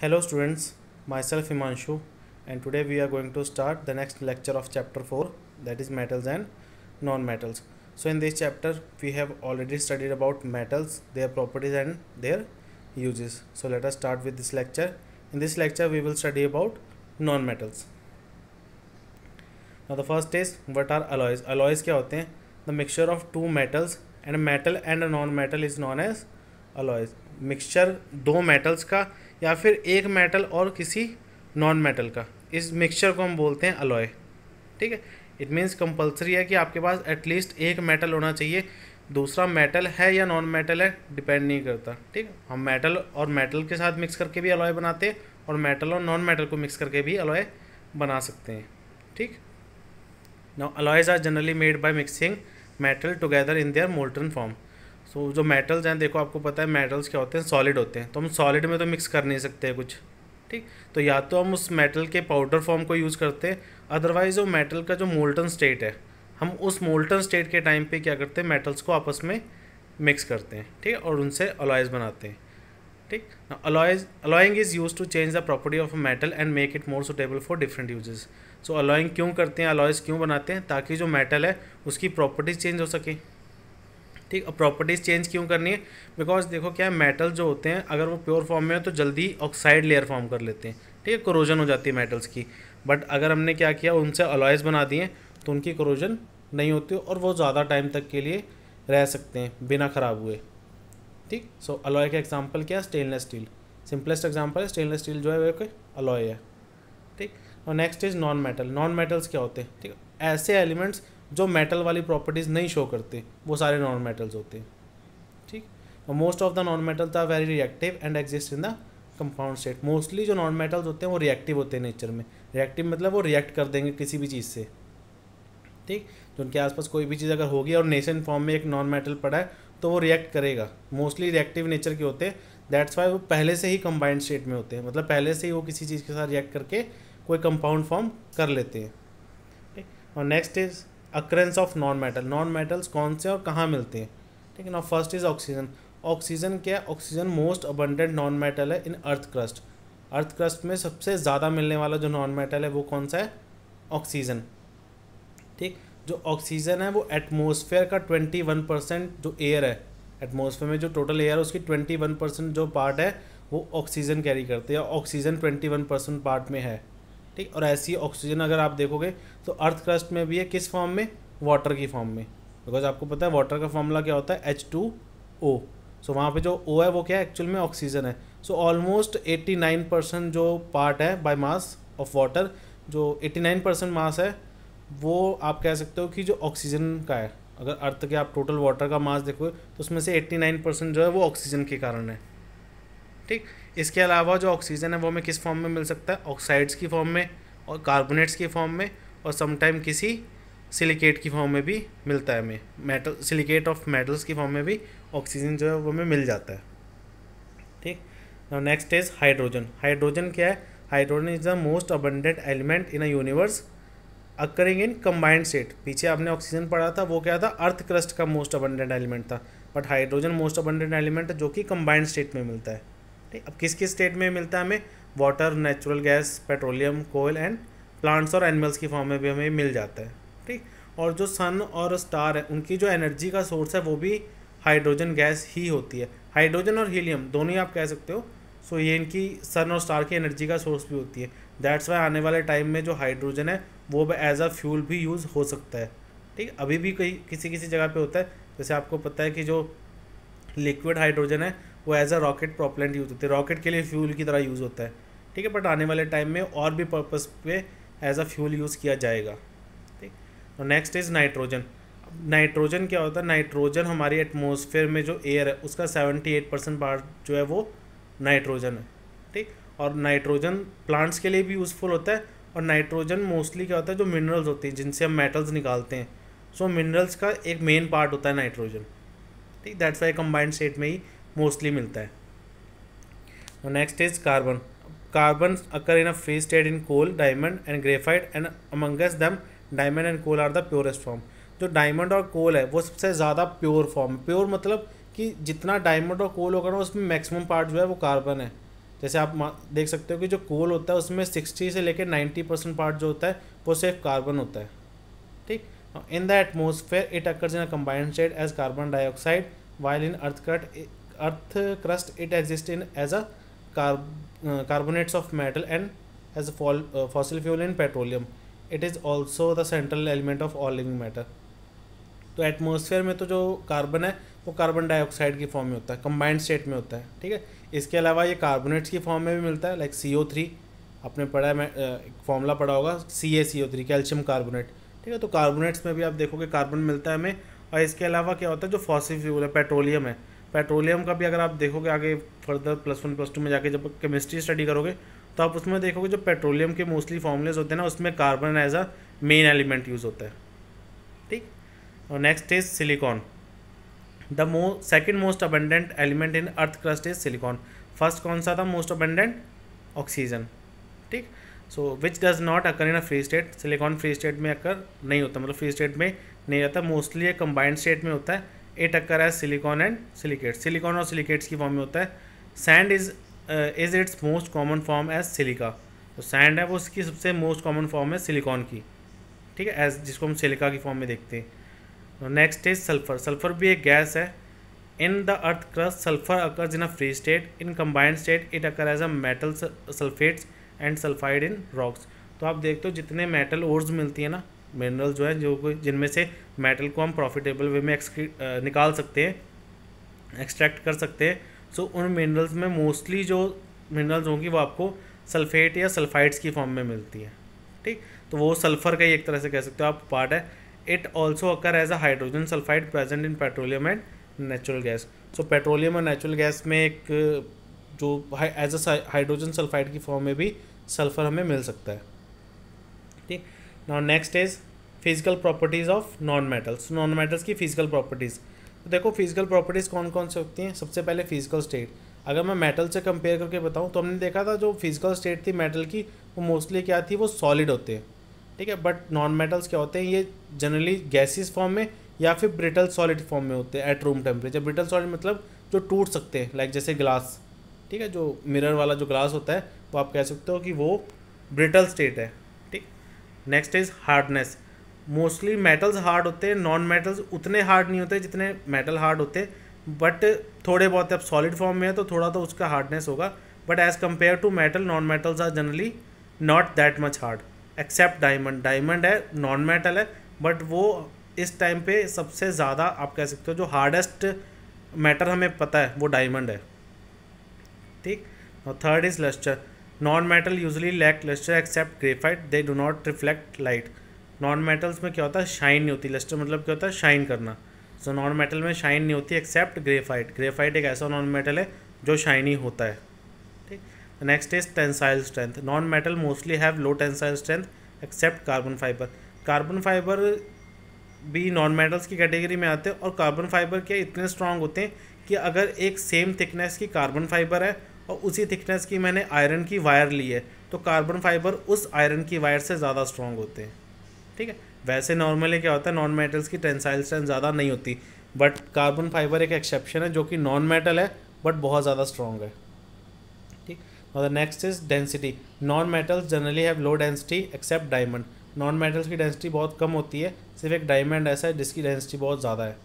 Hello students, myself Himanshu, and today we are going to start the next lecture of chapter 4, that is metals and non-metals. So in this chapter we have already studied about metals, their properties and their uses. So let us start with this lecture. In this lecture we will study about non-metals. Now the first is, what are alloys? Alloys क्या होते हैं? The mixture of two metals and a metal and a non-metal is known as alloys. Mixture दो metals का या फिर एक metal और किसी नॉन मेटल का, इस मिक्सचर को हम बोलते हैं अलॉय. ठीक है. इट मीन्स कंपलसरी है कि आपके पास एटलीस्ट एक मेटल होना चाहिए. दूसरा मेटल है या नॉन मेटल है डिपेंड नहीं करता. ठीक है. हम मेटल और मेटल के साथ मिक्स करके भी अलॉय बनाते हैं और मेटल और नॉन मेटल को मिक्स करके भी अलॉय बना सकते हैं. ठीक. Now alloys are generally made by mixing metal together in their molten form. So जो मेटल्स हैं, देखो आपको पता है मेटल्स क्या होते हैं, सॉलिड होते हैं. तो हम सॉलिड में तो मिक्स कर नहीं सकते हैं कुछ. ठीक. तो या तो हम उस मेटल के पाउडर फॉर्म को यूज़ करते हैं, अदरवाइज वो मेटल का जो मोल्टन स्टेट है, हम उस मोल्टन स्टेट के टाइम पे क्या करते हैं, मेटल्स को आपस में मिक्स करते हैं. ठीक है. और उनसे अलॉयज बनाते हैं. ठीक. Alloying is use to change the property of a metal and make it more suitable for different uses. So alloying क्यों करते हैं, अलॉयज क्यों बनाते हैं, ताकि जो मेटल है उसकी प्रॉपर्टीज चेंज हो सके. ठीक. अब प्रॉपर्टीज़ चेंज क्यों करनी है, बिकॉज देखो क्या है, मेटल जो होते हैं अगर वो प्योर फॉर्म में है तो जल्दी ऑक्साइड लेयर फॉर्म कर लेते हैं. ठीक है. कोरोजन हो जाती है मेटल्स की. बट अगर हमने क्या किया, उनसे अलॉयज बना दिए तो उनकी कोरोजन नहीं होती और वो ज़्यादा टाइम तक के लिए रह सकते हैं बिना ख़राब हुए. ठीक. सो अलॉय का एग्जाम्पल क्या है, स्टेनलेस स्टील. सिंपलेस्ट एग्जाम्पल है स्टेनलेस स्टील जो है वो एक अलॉय है. ठीक. और next is non metal. Non metals क्या होते हैं, ठीक. ऐसे एलिमेंट्स जो मेटल वाली प्रॉपर्टीज़ नहीं शो करते, वो सारे नॉन मेटल्स होते हैं. ठीक. Most of the non metals are very reactive and exist in the compound state. Mostly जो नॉन मेटल्स होते हैं वो रिएक्टिव होते हैं नेचर में. रिएक्टिव मतलब वो रिएक्ट कर देंगे किसी भी चीज़ से. ठीक. जो उनके आसपास कोई भी चीज़ अगर होगी और नेसेंट फॉर्म में एक नॉन मेटल पड़ा है तो वो रिएक्ट करेगा. मोस्टली रिएक्टिव नेचर के होते हैं. दैट्स वाई वो पहले से ही कंबाइंड स्टेट में होते हैं, मतलब पहले से ही वो किसी चीज़ के साथ रिएक्ट करके कोई कंपाउंड फॉर्म कर लेते हैं. ठीक. और next is occurrence of non metal. Non metals कौन से और कहाँ मिलते हैं. ठीक है ना. First is oxygen. ऑक्सीजन क्या है, oxygen most abundant non metal है इन अर्थ क्रस्ट. अर्थ क्रस्ट में सबसे ज़्यादा मिलने वाला जो नॉन मेटल है वो कौन सा है, ऑक्सीजन. ठीक. जो ऑक्सीजन है वो एटमोसफेयर का 21% जो एयर है, एटमोसफेयर में जो टोटल एयर है उसकी 21% जो पार्ट है वो ऑक्सीजन कैरी करते हैं. ऑक्सीजन 21% पार्ट में है. ठीक. और ऐसी ऑक्सीजन अगर आप देखोगे तो अर्थ क्रस्ट में भी है, किस फॉर्म में, वाटर की फॉर्म में. बिकॉज आपको पता है वाटर का फॉर्मूला क्या होता है, H2O. सो वहाँ पे जो O है वो क्या है, एक्चुअल में ऑक्सीजन है. सो ऑलमोस्ट 89% जो पार्ट है बाय मास ऑफ वाटर, जो 89% मास है वो आप कह सकते हो कि जो ऑक्सीजन का है. अगर अर्थ के आप टोटल वाटर का मास देखोगे तो उसमें से 89% जो है वो ऑक्सीजन के कारण है. ठीक. इसके अलावा जो ऑक्सीजन है वो हमें किस फॉर्म में मिल सकता है, ऑक्साइड्स की फॉर्म में और कार्बोनेट्स की फॉर्म में और समटाइम किसी सिलिकेट की फॉर्म में भी मिलता है हमें. मेटल सिलिकेट ऑफ मेटल्स की फॉर्म में भी ऑक्सीजन जो है वो हमें मिल जाता है. ठीक. Now next is hydrogen. Hydrogen क्या है, hydrogen is the most abundant element in a universe occurring in combined state. पीछे आपने ऑक्सीजन पढ़ा था, वो क्या था, अर्थ क्रस्ट का मोस्ट अबंडेंट एलिमेंट था. But hydrogen most abundant element है जो कि कंबाइंड स्टेट में मिलता है. ठीक. अब किस किस स्टेट में मिलता है हमें, वाटर, नेचुरल गैस, पेट्रोलियम, कोयल एंड प्लांट्स और एनिमल्स की फॉर्म में भी हमें मिल जाता है. ठीक. और जो सन और स्टार है उनकी जो एनर्जी का सोर्स है वो भी हाइड्रोजन गैस ही होती है. हाइड्रोजन और हीलियम दोनों ही आप कह सकते हो. सो ये इनकी सन और स्टार की एनर्जी का सोर्स भी होती है. दैट्स वाई आने वाले टाइम में जो हाइड्रोजन है वो एज अ फ्यूल भी यूज़ हो सकता है. ठीक. अभी भी कहीं किसी किसी जगह पे होता है. जैसे आपको पता है कि जो लिक्विड हाइड्रोजन है वो as a rocket propellant use होते हैं, रॉकेट के लिए फ्यूल की तरह यूज़ होता है. ठीक है. बट आने वाले टाइम में और भी पर्पस पे एज अ फ्यूल यूज़ किया जाएगा. ठीक. और नेक्स्ट इज़ नाइट्रोजन. नाइट्रोजन क्या होता है, नाइट्रोजन हमारी एटमॉस्फेयर में जो एयर है उसका 78% पार्ट जो है वो नाइट्रोजन है. ठीक. और नाइट्रोजन प्लांट्स के लिए भी यूज़फुल होता है. और नाइट्रोजन मोस्टली क्या होता है, जो मिनरल्स होती हैं जिनसे हम मेटल्स निकालते हैं, सो मिनरल्स का एक मेन पार्ट होता है नाइट्रोजन. ठीक. दैट्स वाई कंबाइंड स्टेट में ही मोस्टली मिलता है. Next is carbon. Carbon occur in a free state in coal, diamond and graphite and amongst them diamond and coal are the purest form. जो diamond और coal है वो सबसे ज़्यादा pure form. Pure मतलब कि जितना डायमंड और कोल होगा ना उसमें मैक्सिमम पार्ट जो है वो कार्बन है. जैसे आप देख सकते हो कि जो कोल होता है उसमें 60 से लेकर 90% पार्ट जो होता है वो सिर्फ कार्बन होता है, ठीक। In the atmosphere it occurs in a combined state as carbon dioxide, while in earth crust it exist in as a carbonates of metal and as a fossil fuel in petroleum. It is also the central element of all living matter. तो atmosphere में तो जो carbon है वो carbon dioxide की form में होता है, कंबाइंड स्टेट में होता है, ठीक है। इसके अलावा ये कार्बोनेट्स की फॉर्म में भी मिलता है, लाइक CO3 आपने पढ़ा है, फॉर्मूला पढ़ा होगा CaCO3 कैल्शियम कार्बोनेट, ठीक है। तो कार्बोनेट्स में भी आप देखोगे कार्बन मिलता है हमें। और इसके अलावा क्या होता है जो फॉसिल फ्यूल है, पेट्रोलियम है, पेट्रोलियम का भी अगर आप देखोगे आगे फर्दर +1 +2 में जाके जब केमिस्ट्री स्टडी करोगे तो आप उसमें देखोगे जो पेट्रोलियम के मोस्टली फॉर्मूलेज होते हैं ना उसमें carbon as a main element use होता है, ठीक। और next is silicon. The second most abundant element in earth crust is silicon. First कौन सा था मोस्ट अबंडेंट? ऑक्सीजन, ठीक। So which does not occur in a free state. Silicon free state में occur नहीं होता, मतलब फ्री स्टेट में नहीं रहता, मोस्टली ये कंबाइंड स्टेट में होता है। It occur as silicon and silicate, silicon और सिलिकेट्स की फॉर्म में होता है। Sand is its most common form as silica. तो सैंड है वो उसकी सबसे मोस्ट कॉमन फॉर्म है सिलिकॉन की, ठीक है, एज जिसको हम सिलिका की फॉर्म में देखते हैं। Next is sulphur. सल्फर भी एक गैस है। In the earth crust sulphur occurs in a free state, in combined state it occur as a metal sulphates and sulphide in rocks. तो आप देखते हो जितने मेटल ओर्स मिलती है ना, मिनरल जो है जो जिनमें से मेटल को हम प्रॉफिटेबल वे में निकाल सकते हैं, एक्सट्रैक्ट कर सकते हैं। सो उन मिनरल्स में मोस्टली जो मिनरल्स होंगी वो आपको सल्फेट या सल्फाइड्स की फॉर्म में मिलती है, ठीक। तो वो सल्फर का ही एक तरह से कह सकते हो आप पार्ट है। It also occur as a hydrogen sulphide present in petroleum and natural gas. So petroleum और नेचुरल गैस में एक जो एज अ हाइड्रोजन सल्फाइड की फॉर्म में भी सल्फर हमें मिल सकता है, ठीक। Now next is physical properties of non metals. Non metals की फिजिकल प्रॉपर्टीज़, तो देखो फिजिकल प्रॉपर्टीज़ कौन कौन से होती हैं। सबसे पहले फिजिकल स्टेट, अगर मैं मेटल से कंपेयर करके बताऊं तो हमने देखा था जो फिजिकल स्टेट थी मेटल की वो मोस्टली क्या थी, वो सॉलिड होते हैं, ठीक है। बट नॉन मेटल्स क्या होते हैं, ये जनरली गैसियस फॉर्म में या फिर ब्रिटल सॉलिड फॉर्म में होते हैं at room temperature. Brittle solid मतलब जो टूट सकते हैं, लाइक जैसे ग्लास, ठीक है, जो मिरर वाला जो ग्लास होता है वो आप कह सकते हो कि वो ब्रिटल स्टेट है, ठीक। Next is hardness. Mostly metals hard होते हैं, नॉन मेटल्स उतने हार्ड नहीं होते जितने मेटल हार्ड होते हैं, बट थोड़े बहुत अब सॉलिड फॉर्म में है तो थोड़ा तो उसका हार्डनेस होगा। But as compare to metal, non metals are generally not that much hard except diamond. Diamond है नॉन मेटल है बट वो इस टाइम पे सबसे ज़्यादा आप कह सकते हो जो हार्डेस्ट मेटल हमें पता है वो डायमंड है, ठीक। और third is lustre. Non metal usually lack lustre except graphite, they do not reflect light. Non metals में क्या होता है, शाइन नहीं होती। लस्टर मतलब क्या होता है, शाइन करना। सो नॉन मेटल में शाइन नहीं होती एक्सेप्ट ग्रेफाइट। ग्रेफाइट एक ऐसा नॉन मेटल है जो शाइनी होता है, ठीक। Next is tensile strength. Non metal mostly have low tensile strength except carbon fibre. Carbon fibre भी नॉन मेटल्स की कैटेगरी में आते हैं। और कार्बन फाइबर के इतने स्ट्रांग होते हैं कि अगर एक सेम थिकनेस की कार्बन फाइबर है और उसी थिकनेस की मैंने आयरन की वायर ली है तो कार्बन फाइबर उस आयरन की वायर से ज़्यादा स्ट्रांग होते हैं, ठीक है। वैसे नॉर्मली क्या होता है, नॉन मेटल्स की टेंसाइल स्ट्रेंथ ज़्यादा नहीं होती, बट कार्बन फाइबर एक एक्सेप्शन है जो कि नॉन मेटल है बट बहुत ज़्यादा स्ट्रॉन्ग है, ठीक। और the next is density. Non metals generally have low density except diamond. Non metals की डेंसिटी बहुत कम होती है, सिर्फ एक डायमंड ऐसा है जिसकी डेंसिटी बहुत ज़्यादा है,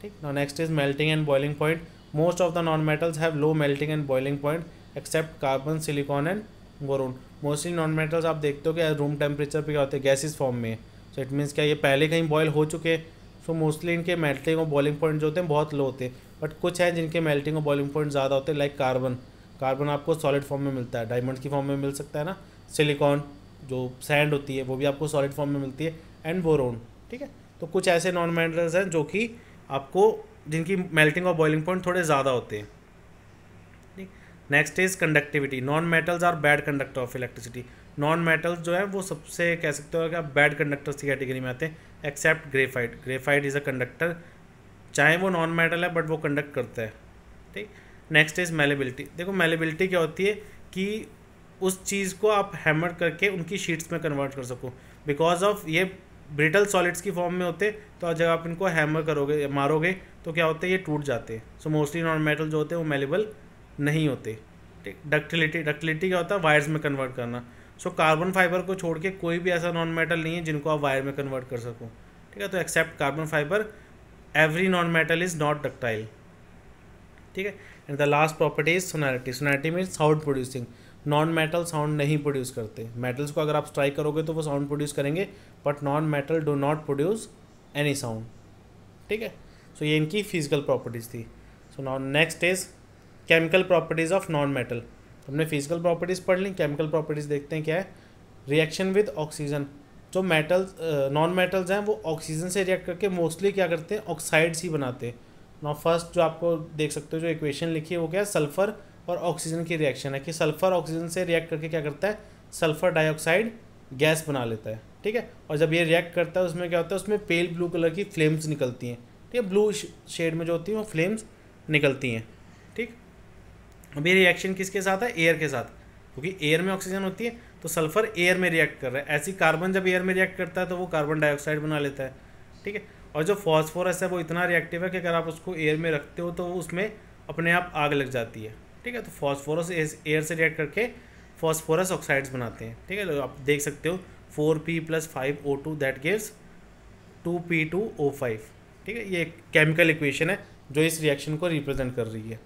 ठीक। Now next is melting and boiling point. Most of the non metals have low melting and boiling point accept carbon, silicon and boron. Mostly non metals आप देखते हो कि रूम टेम्परेचर पे क्या होते हैं, गैसेस फॉर्म में। सो इट मीन्स क्या ये पहले कहीं बॉयल हो चुके हैं। सो मोस्टली इनके मेल्टिंग और बॉइलिंग पॉइंट जो होते हैं बहुत लो होते हैं। बट कुछ हैं जिनके मेल्टिंग और बॉइलिंग पॉइंट ज़्यादा होते हैं, लाइक कार्बन। कार्बन आपको सॉलिड फॉर्म में मिलता है, डायमंड की फॉर्म में मिल सकता है ना। सिलिकॉन जो सैंड होती है वो भी आपको सॉलिड फॉर्म में मिलती है, एंड बोरोन, ठीक है। तो कुछ ऐसे नॉन मेटल्स हैं जो कि आपको जिनकी मेल्टिंग और बॉइलिंग पॉइंट थोड़े ज़्यादा होते हैं, ठीक। Next is conductivity. Non metals are bad conductor of electricity. Non metals जो है वो सबसे कह सकते हो कि आप बैड कंडक्टर्स की कैटेगरी में आते हैं except graphite. Graphite is a conductor, चाहे वो नॉन मेटल है बट वो कंडक्ट करता है, ठीक। Next is malleability. देखो मेलेबिलिटी क्या होती है कि उस चीज़ को आप हैमर करके उनकी शीट्स में कन्वर्ट कर सको। बिकॉज ऑफ ये ब्रिटल सॉलिड्स की फॉर्म में होते तो जब आप इनको हैमर करोगे मारोगे तो क्या होते हैं, ये टूट जाते हैं। सो मोस्टली नॉन मेटल जो होते हैं वो मेलेबल नहीं होते, ठीक, डक्टिलिटी क्या होता है, वायर्स में कन्वर्ट करना। सो कार्बन फाइबर को छोड़ के कोई भी ऐसा नॉन मेटल नहीं है जिनको आप वायर में कन्वर्ट कर सको, ठीक है। तो except carbon fibre every non metal is not ductile, ठीक है। And the last property is sonority. Sonority mean sound producing. Non metal sound नहीं प्रोड्यूस करते। मेटल्स को अगर आप स्ट्राइक करोगे तो वो साउंड प्रोड्यूस करेंगे, but non metal do not produce any sound, ठीक है। सो ये इनकी फिजिकल प्रॉपर्टीज़ थी। So now next is chemical properties of non metal. हमने फिजिकल प्रॉपर्टीज़ पढ़ ली, केमिकल प्रॉपर्टीज़ देखते हैं क्या है। Reaction with oxygen. जो मेटल्स नॉन मेटल्स हैं वो ऑक्सीजन से रिएक्ट करके मोस्टली क्या करते हैं, ऑक्साइड्स ही बनाते हैं। नाउ फर्स्ट जो आपको देख सकते हो जो इक्वेशन लिखी है वो क्या है, सल्फर और ऑक्सीजन की रिएक्शन है कि सल्फर ऑक्सीजन से रिएक्ट करके क्या करता है, सल्फर डाइऑक्साइड गैस बना लेता है, ठीक है। और जब ये रिएक्ट करता है उसमें क्या होता है, उसमें पेल ब्लू कलर की फ्लेम्स निकलती हैं, ठीक है। ब्लू शेड में जो होती है वो फ्लेम्स निकलती हैं, ठीक। अब ये रिएक्शन किसके साथ है, एयर के साथ, क्योंकि एयर में ऑक्सीजन होती है तो सल्फर एयर में रिएक्ट कर रहा है। ऐसी कार्बन जब एयर में रिएक्ट करता है तो वो कार्बन डाइऑक्साइड बना लेता है, ठीक है। और जो फॉस्फोरस है वो इतना रिएक्टिव है कि अगर आप उसको एयर में रखते हो तो उसमें अपने आप आग लग जाती है, ठीक है। तो फॉस्फोरस एयर से रिएक्ट करके फॉस्फोरस ऑक्साइड्स बनाते हैं, ठीक है। तो आप देख सकते हो 4p+5O2 दैट गिव्स 2p2O5, ठीक है। ये केमिकल इक्वेशन है जो इस रिएक्शन को रिप्रेजेंट कर रही है।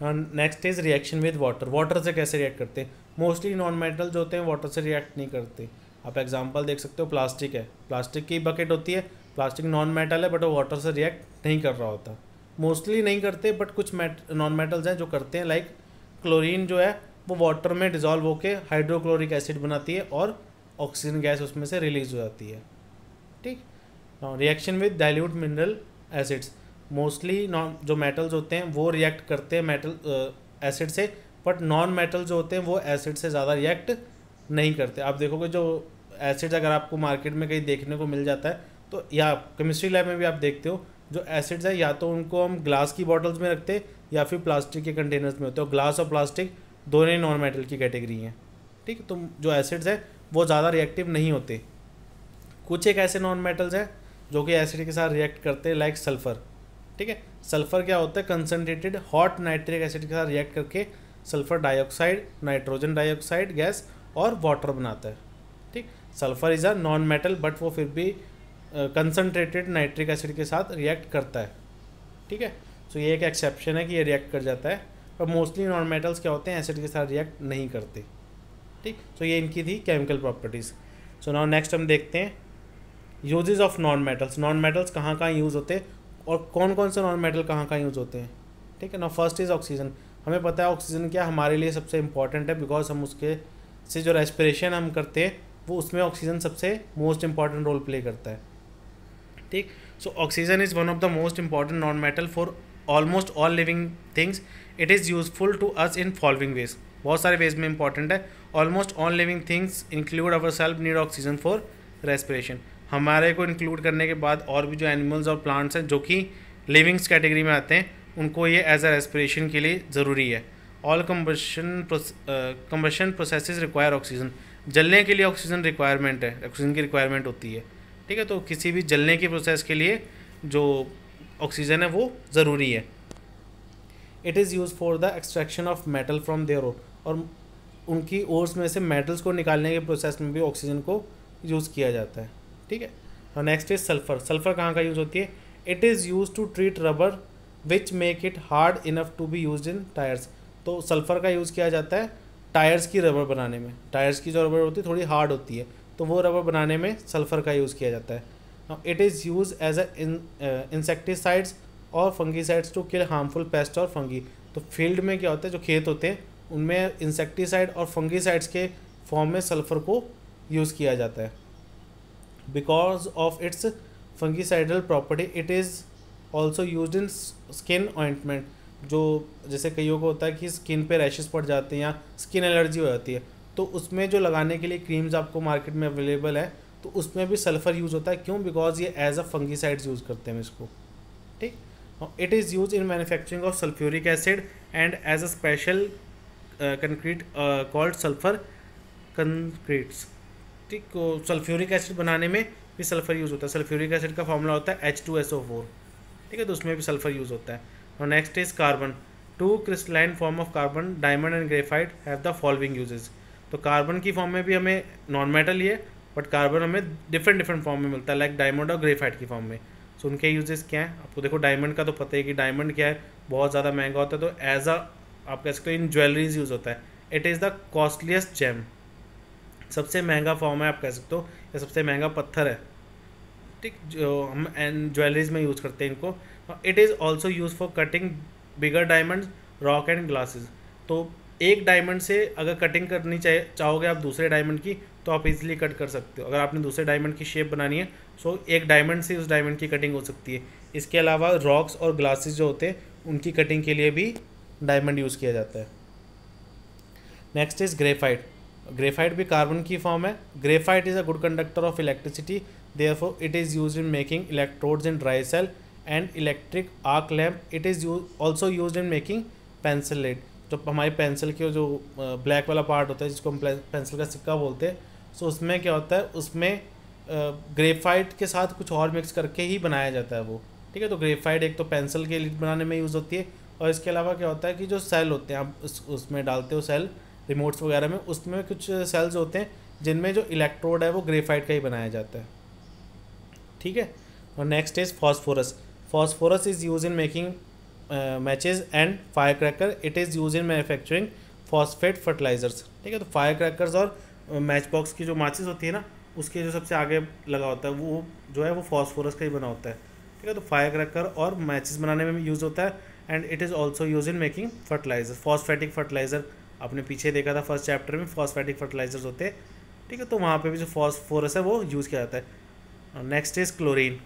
Next is reaction with water. Water से कैसे रिएक्ट करते हैं, मोस्टली नॉन मेटल जो होते हैं वाटर से रिएक्ट नहीं करते। आप एग्जांपल देख सकते हो, प्लास्टिक है, प्लास्टिक की बकेट होती है, प्लास्टिक नॉन मेटल है बट वो वाटर से रिएक्ट नहीं कर रहा होता। मोस्टली नहीं करते बट कुछ नॉन मेटल्स हैं जो करते हैं, लाइक क्लोरीन जो है वो वाटर में डिजॉल्व होकर हाइड्रोक्लोरिक एसिड बनाती है और ऑक्सीजन गैस उसमें से रिलीज हो जाती है, ठीक। Reaction with dilute mineral acids. Mostly जो मेटल्स होते हैं वो रिएक्ट करते हैं मेटल एसिड से, बट नॉन मेटल जो होते हैं वो एसिड से ज़्यादा रिएक्ट नहीं करते। आप देखोगे जो एसिड्स अगर आपको मार्केट में कहीं देखने को मिल जाता है तो, या केमिस्ट्री लैब में भी आप देखते हो, जो एसिड्स है या तो उनको हम ग्लास की बॉटल्स में रखते हैं या फिर प्लास्टिक के कंटेनर्स में होते हैं। ग्लास और प्लास्टिक दोनों ही नॉन मेटल की कैटेगरी हैं, ठीक। तो जो एसिड्स हैं वो ज़्यादा रिएक्टिव नहीं होते। कुछ एक ऐसे नॉन मेटल्स हैं जो कि एसिड के साथ रिएक्ट करते हैं, लाइक सल्फर, ठीक है। सल्फर क्या होता है, कंसनट्रेटेड हॉट नाइट्रिक एसिड के साथ रिएक्ट करके sulphur dioxide, nitrogen dioxide gas और वाटर बनाता है, ठीक। Sulphur is a non metal but वो फिर भी कंसनट्रेटेड नाइट्रिक एसिड के साथ रिएक्ट करता है, ठीक है। सो ये एक एक्सेप्शन है कि ये रिएक्ट कर जाता है, पर मोस्टली नॉन मेटल्स क्या होते हैं, एसिड के साथ रिएक्ट नहीं करते, ठीक। सो ये इनकी थी केमिकल प्रॉपर्टीज़। सो नाउ नेक्स्ट हम देखते हैं uses of non metals. Non metals कहाँ कहाँ यूज़ होते हैं और कौन कौन से नॉन मेटल कहाँ कहाँ यूज़ होते हैं, ठीक है ना। First is oxygen. हमें पता है ऑक्सीजन क्या हमारे लिए सबसे इंपॉर्टेंट है, बिकॉज हम उसके से जो रेस्पिरेशन हम करते हैं वो उसमें ऑक्सीजन सबसे मोस्ट इंपॉर्टेंट रोल प्ले करता है, ठीक। So oxygen is one of the most important non metal for almost all living things. It is useful to us in following ways. बहुत सारे वेज में इंपॉर्टेंट है। Almost all living things include our self need oxygen for respiration. हमारे को include करने के बाद और भी जो एनिमल्स और प्लांट्स हैं जो कि लिविंग्स कैटेगरी में आते हैं उनको ये एज अ रेस्पिरेशन के लिए ज़रूरी है। All combustion processes require oxygen. जलने के लिए ऑक्सीजन रिक्वायरमेंट है, ऑक्सीजन की रिक्वायरमेंट होती है, ठीक है। तो किसी भी जलने की प्रोसेस के लिए जो ऑक्सीजन है वो ज़रूरी है। It is use for the extraction of metal from their ore. और उनकी ओर्स में से मेटल्स को निकालने के प्रोसेस में भी ऑक्सीजन को यूज़ किया जाता है, ठीक है। और नेक्स्ट इज सल्फर। सल्फर कहाँ का यूज़ होती है, it is use to treat rubber which make it hard enough to be use in tyres. तो सल्फर का यूज़ किया जाता है टायर्स की रबर बनाने में। टायर्स की जो रबर होती है थोड़ी हार्ड होती है, तो वो रबर बनाने में सल्फर का यूज़ किया जाता है। It is use as a insecticides और fungicides to kill harmful pest और फंगी। तो फील्ड में क्या होता है, जो खेत होते हैं उनमें इंसेक्टिसाइड और फंगीसाइड्स के फॉर्म में सल्फर को यूज़ किया जाता है। Because of its fungicidal property it is also use in skin ointment. जो जैसे कईयों को होता है कि स्किन पे रैशेस पड़ जाते हैं या स्किन एलर्जी हो जाती है, तो उसमें जो लगाने के लिए क्रीम्स आपको मार्केट में अवेलेबल है तो उसमें भी सल्फ़र यूज़ होता है। क्यों, बिकॉज ये एज अ फंगीसाइड्स यूज़ करते हैं इसको, ठीक। It is use in manufacturing of sulphuric acid and as a special concrete called sulphur concretes, ठीक। तो सल्फ्यूरिक एसिड बनाने में भी सल्फ़र यूज़ होता है। सल्फ्यूरिक एसिड का फॉर्मूला होता है H2SO4, ठीक है। तो उसमें भी सल्फ़र यूज़ होता है। और next is carbon. Two crystalline form of carbon diamond and graphite have the following uses. तो कार्बन की फॉर्म में भी हमें नॉन मेटल ही है, बट कार्बन हमें डिफरेंट डिफरेंट फॉर्म में मिलता है, लाइक डायमंड और ग्रेफाइट की फॉर्म में। सो उनके यूजेस क्या हैं आपको देखो, डायमंड का तो पता है कि डायमंड क्या है, बहुत ज़्यादा महंगा होता है, तो एज अ आप कह सकते हो इन ज्वेलरीज यूज़ होता है। It is the costliest gem, सबसे महंगा फॉर्म है आप कह सकते हो, या सबसे महंगा पत्थर है, ठीक, जो हम ज्वेलरीज में यूज़ करते हैं इनको। It is also use for cutting bigger diamond rock and glasses. तो एक डायमंड से अगर कटिंग करनी चाहोगे आप दूसरे डायमंड की, तो आप इजीली कट कर सकते हो। अगर आपने दूसरे डायमंड की शेप बनानी है, सो एक डायमंड से उस डायमंड की कटिंग हो सकती है। इसके अलावा रॉक्स और ग्लासेस जो होते हैं उनकी कटिंग के लिए भी डायमंड यूज़ किया जाता है। Next is graphite. ग्रेफाइट भी कार्बन की फॉर्म है। Graphite is a good conductor of electricity, therefore it is used in making electrodes in dry cell and electric arc lamp. It is also used in making pencil lead. जो हमारी pencil के जो black वाला part होता है जिसको हम pencil का सिक्का बोलते हैं, सो उसमें क्या होता है, उसमें ग्रेफाइट के साथ कुछ और मिक्स करके ही बनाया जाता है वो, ठीक है। तो ग्रेफाइट एक तो पेंसिल के लीड बनाने में यूज़ होती है, और इसके अलावा क्या होता है कि जो सेल होते हैं आप उसमें डालते हो सेल रिमोट्स वगैरह में, उसमें कुछ सेल्स होते हैं जिनमें जो इलेक्ट्रोड है वो ग्रेफाइट का ही बनाया जाता है, ठीक है। और next is phosphorus. Phosphorus is use in making matches and fire cracker. It is use in manufacturing phosphate fertilizers, ठीक है। तो फायर क्रैकर्स और मैच बॉक्स की जो माचिस होती है ना, उसके जो सबसे आगे लगा होता है वो जो है वो फॉस्फोरस का ही बना होता है, ठीक है। तो फायर क्रैकर और मैचेस बनाने में यूज़ होता है, and it is also use in making fertilizer. Phosphatic fertilizer आपने पीछे देखा था फर्स्ट चैप्टर में, फॉस्फेटिक फर्टिलाइजर्स होते हैं, ठीक है। तो वहाँ पे भी जो फॉस्फोरस है वो यूज़ किया जाता है। Next is chlorine.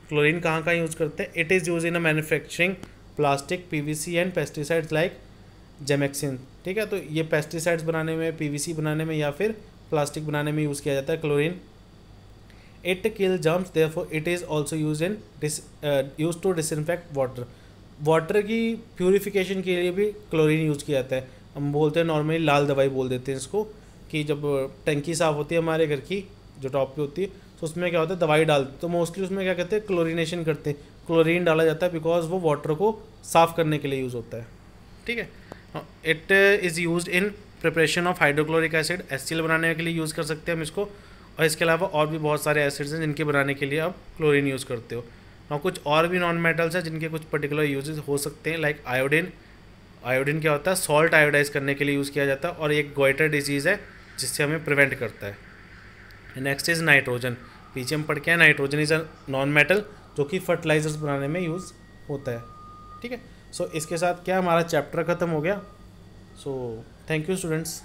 क्लोरीन कहाँ कहाँ यूज़ करते हैं? It is use in a manufacturing plastic, PVC and pesticides like gammexane, ठीक है। तो ये पेस्टिसाइड्स बनाने में, पीवीसी बनाने में या फिर प्लास्टिक बनाने में यूज़ किया जाता है chlorine. It kill germs, therefore it is also use in use to disinfect water. Water की प्यूरिफिकेशन के लिए भी क्लोरीन यूज़ किया जाता है। हम बोलते हैं नॉर्मली लाल दवाई बोल देते हैं इसको, कि जब टंकी साफ़ होती है हमारे घर की जो टॉप पे होती है, तो उसमें क्या होता है दवाई डालते, तो मोस्टली उसमें क्या कहते हैं क्लोरीनेशन करते हैं, क्लोरीन डाला जाता है, बिकॉज वो वाटर को साफ़ करने के लिए यूज़ होता है, ठीक है। It is use in preparation of hydrochloric acid. HCl बनाने के लिए यूज़ कर सकते हैं हम इसको, और इसके अलावा और भी बहुत सारे एसिड्स हैं जिनके बनाने के लिए आप क्लोरीन यूज़ करते हो। और कुछ और भी नॉन मेटल्स हैं जिनके कुछ पर्टिकुलर यूजेस हो सकते हैं, लाइक आयोडीन। आयोडीन क्या होता है? सॉल्ट आयोडाइज करने के लिए यूज़ किया जाता है, और एक गोइटर डिजीज़ है जिससे हमें प्रिवेंट करता है। Next is nitrogen. पीछे हम पढ़ के हैं nitrogen is a non metal जो कि फर्टिलाइजर्स बनाने में यूज़ होता है, ठीक है। सो इसके साथ क्या हमारा चैप्टर ख़त्म हो गया। So thank you students.